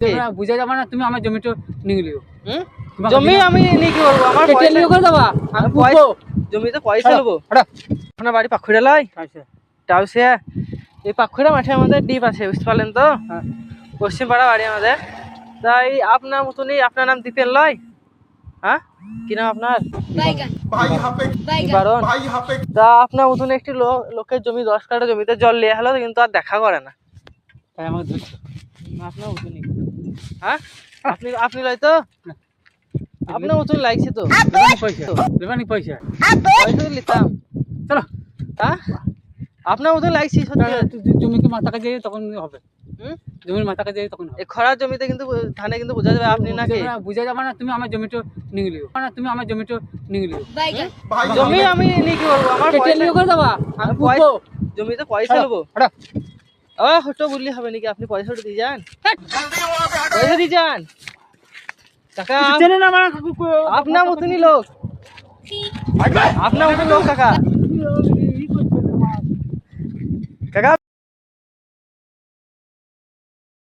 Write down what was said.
তোমরা বুঝে যাবে না, তুমি আমার জমিটা নিয়ে লিও। জমি আমি নিয়ে কি করবো? আমার কেটে লিও করে দেবা, আমি পুষবো। জমিতে পয়সা নেবো। আপনার বাড়ি পাখুড়া লয়? আচ্ছা, টাউসে এই পাখুড়া মাঠে আমাদের ডিপ আছে, বুঝতে পারলেন তো? হ্যাঁ। পশ্চিম পাড়া বাড়ি আমাদের। তাই আপনার মতনই, আপনার নাম দীপেন লয়? হ্যাঁ, কি নাম আপনার? নিবারণ। তা আপনার মতন একটি লোকের জমি 10 কাঠা জমিতে জল লিয়ে হলো, কিন্তু আর দেখা করে না। তাই আমাকে ধরছো। আপনার মতনই। হ্যাঁ, আপনি লয় তো? আপনার মতন লাগছে তো। লেবানি পয়সা পয়সা তো নিতাম। চলো। হ্যাঁ, আপনার মতন লাগছে সত্যি। জমিকে মাথা কাজে তখন হবে। হুম? জমির মাথা কাজে তখন হবে। এই খরার জমিতে কিন্তু ধানে কিন্তু বোঝা যাবে আপনি নাকি। বুঝে যাবে না, তুমি আমার জমিটা নিয়ে লিও। তুমি আমার জমিটা নিয়ে লিও। জমি আমি নিয়ে কি করবো? আমার কেটে লিও করে দেবা, আমি পুষবো। জমিতে পয়সা নেবো। হটো বললি হবে নাকি? আপনি পয়সাটা দিয়ে যান, পয়সা দিয়ে যান কাকা। চেনে না আমার আপনার মতনই লোক, আপনার মতন লোক কাকা।